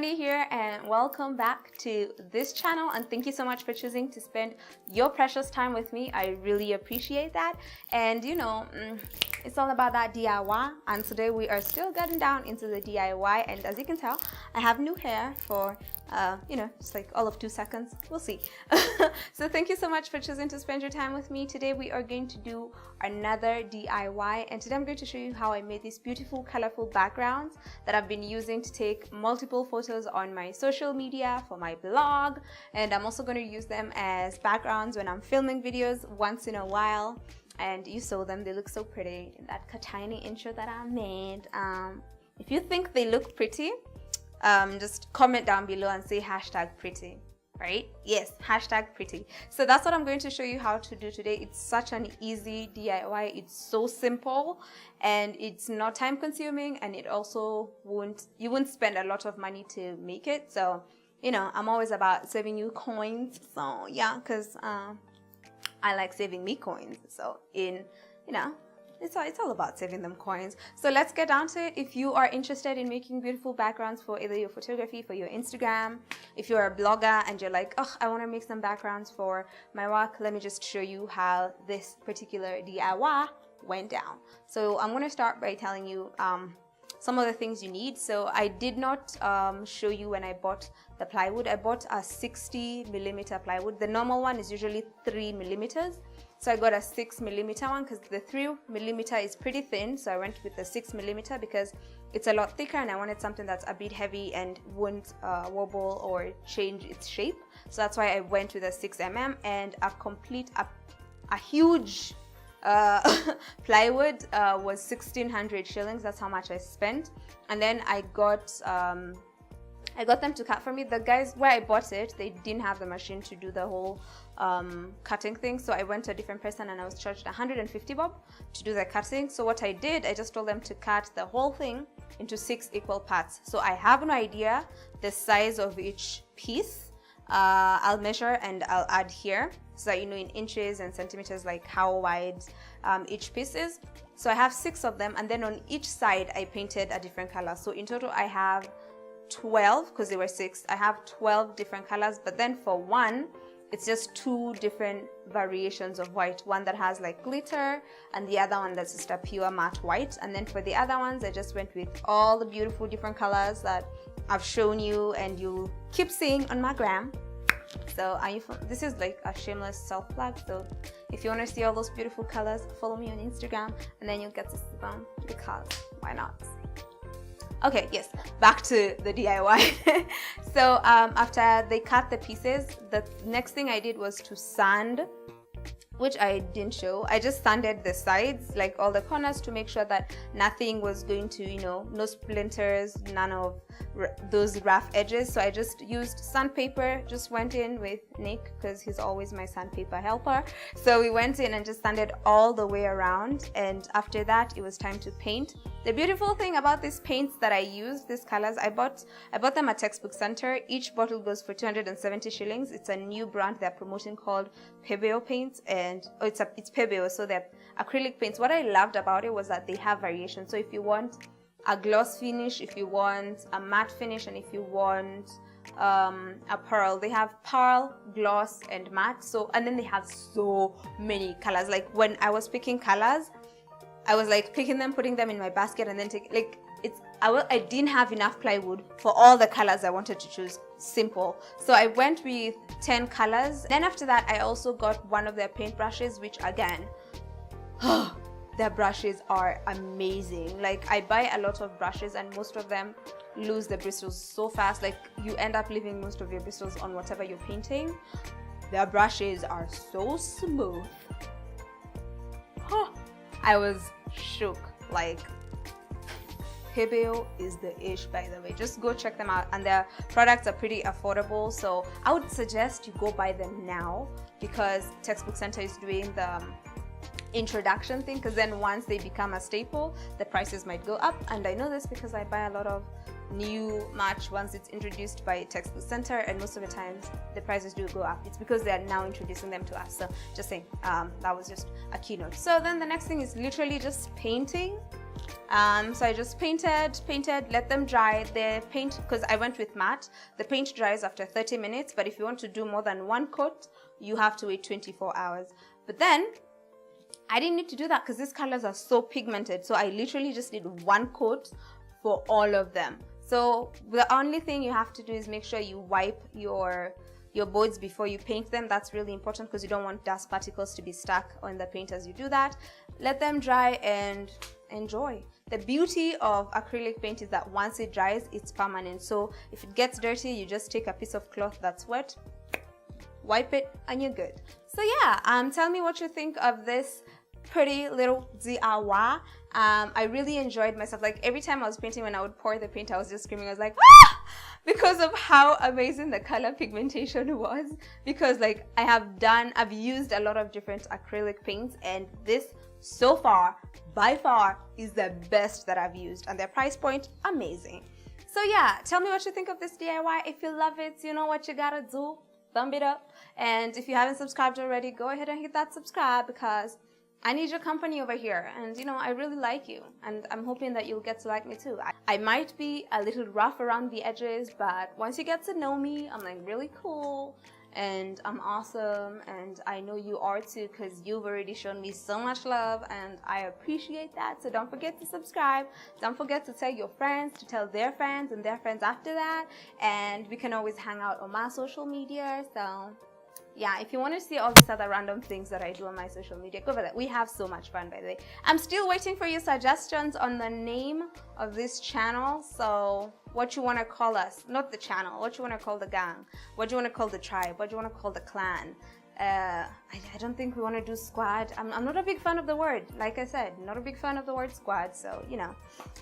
Muthoni here, and welcome back to this channel, and thank you so much for choosing to spend your precious time with me. I really appreciate that. And you know, it's all about that DIY, and today we are still getting down into the DIY. And as you can tell, I have new hair for you know, just like all of 2 seconds. We'll see. So thank you so much for choosing to spend your time with me. Today we are going to do another DIY, and today I'm going to show you how I made these beautiful colorful backgrounds that I've been using to take multiple photos on my social media for my blog, and I'm also going to use them as backgrounds when I'm filming videos once in a while. And you saw them, they look so pretty in that tiny intro that I made. If you think they look pretty, just comment down below and say #pretty, right? Yes, #pretty. So that's what I'm going to show you how to do today. It's such an easy DIY. It's so simple, and it's not time consuming, and it also you won't spend a lot of money to make it. So, you know, I'm always about saving you coins. So yeah, because I like saving me coins. So you know, it's all about saving them coins. So let's get down to it. If you are interested in making beautiful backgrounds for either your photography, for your Instagram, if you're a blogger and you're like, oh, I want to make some backgrounds for my work, let me just show you how this particular DIY went down. So I'm going to start by telling you some of the things you need. So I did not show you when I bought the plywood. I bought a 60mm plywood. The normal one is usually 3mm. So I got a 6mm one because the 3mm is pretty thin. So I went with the 6mm because it's a lot thicker, and I wanted something that's a bit heavy and won't wobble or change its shape. So that's why I went with a 6mm, and a huge plywood was 1,600 shillings. That's how much I spent. And then I got them to cut for me. The guys where I bought it, they didn't have the machine to do the whole cutting thing, so I went to a different person and I was charged 150 bob to do the cutting. So what I did, I just told them to cut the whole thing into 6 equal parts. So I have no idea the size of each piece. I'll measure and I'll add here so that you know in inches and centimeters like how wide each piece is. So I have 6 of them, and then on each side I painted a different color. So in total I have 12, because there were 6. I have 12 different colors, but then for one, it's just 2 different variations of white. One that has like glitter, and the other one that's just a pure matte white. And then for the other ones, I just went with all the beautiful different colors that I've shown you and you keep seeing on my gram. So this is like a shameless self-plug. So if you want to see all those beautiful colors, follow me on Instagram, and then you'll get to see them, because why not? Okay, yes, back to the DIY. So after they cut the pieces, the next thing I did was to sand, which I didn't show. I just sanded the sides, like all the corners, to make sure that nothing was going to, you know, no splinters, none of those rough edges. So I just used sandpaper, just went in with Nick because he's always my sandpaper helper. So we went in and just sanded all the way around, and after that it was time to paint. The beautiful thing about these paints that I used, these colors, I bought them at Textbook Center. Each bottle goes for 270 shillings. It's a new brand they're promoting called Pebeo paints, and it's Pebeo, so they're acrylic paints. What I loved about it was that they have variation. So if you want a gloss finish, if you want a matte finish, and if you want a pearl, they have pearl, gloss, and matte. So, and then they have so many colors. Like when I was picking colors, I was like picking them, putting them in my basket, and then I didn't have enough plywood for all the colors I wanted to choose. Simple. So I went with 10 colors. Then after that, I also got one of their paint brushes, which again, their brushes are amazing. Like I buy a lot of brushes, and most of them lose the bristles so fast. Like you end up leaving most of your bristles on whatever you're painting. Their brushes are so smooth. I was shook. Like, Pebeo is the ish, by the way. Just go check them out, and their products are pretty affordable. So I would suggest you go buy them now, because Textbook Center is doing the introduction thing, because then once they become a staple, the prices might go up. And I know this because I buy a lot of new merch once it's introduced by Textbook Center, and most of the times the prices do go up. It's because they are now introducing them to us. So just saying, that was just a keynote. So then the next thing is literally just painting. So I just painted, let them dry. The paint, because I went with matte, the paint dries after 30 minutes, but if you want to do more than one coat, you have to wait 24 hours. But then, I didn't need to do that because these colors are so pigmented, so I literally just did one coat for all of them. So the only thing you have to do is make sure you wipe your boards before you paint them. That's really important because you don't want dust particles to be stuck on the paint as you do that. Let them dry and enjoy. The beauty of acrylic paint is that once it dries, it's permanent. So if it gets dirty, you just take a piece of cloth that's wet, wipe it, and you're good. So yeah, tell me what you think of this pretty little DIY. I really enjoyed myself. Like every time I was painting, when I would pour the paint, I was just screaming. I was like, ah! Because of how amazing the color pigmentation was. Because like I've used a lot of different acrylic paints, and this so far, by far, is the best that I've used, and their price point, amazing. So yeah, tell me what you think of this DIY. If you love it, you know what you gotta do. Thumb it up. And if you haven't subscribed already, go ahead and hit that subscribe because I need your company over here, and you know, I really like you, and I'm hoping that you'll get to like me too. I might be a little rough around the edges, but once you get to know me, I'm like really cool, and I'm awesome, and I know you are too because you've already shown me so much love, and I appreciate that. So don't forget to subscribe. Don't forget to tell your friends, to tell their friends, and their friends after that, and we can always hang out on my social media. So yeah, if you want to see all these other random things that I do on my social media, go over there. We have so much fun, by the way. I'm still waiting for your suggestions on the name of this channel. So what you want to call us, not the channel, what you want to call the gang, what you want to call the tribe, what you want to call the clan. I don't think we want to do squad. I'm not a big fan of the word. Like I said, not a big fan of the word squad. So, you know.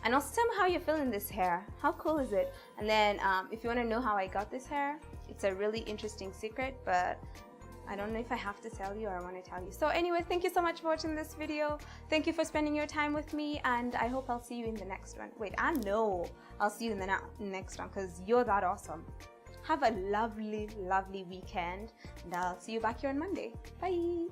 And also tell me how you're feeling this hair. How cool is it? And then if you want to know how I got this hair, it's a really interesting secret, but I don't know if I have to tell you or I want to tell you. So anyway, thank you so much for watching this video. Thank you for spending your time with me, and I hope I'll see you in the next one. Wait, I know I'll see you in the next one because you're that awesome. Have a lovely, lovely weekend, and I'll see you back here on Monday. Bye.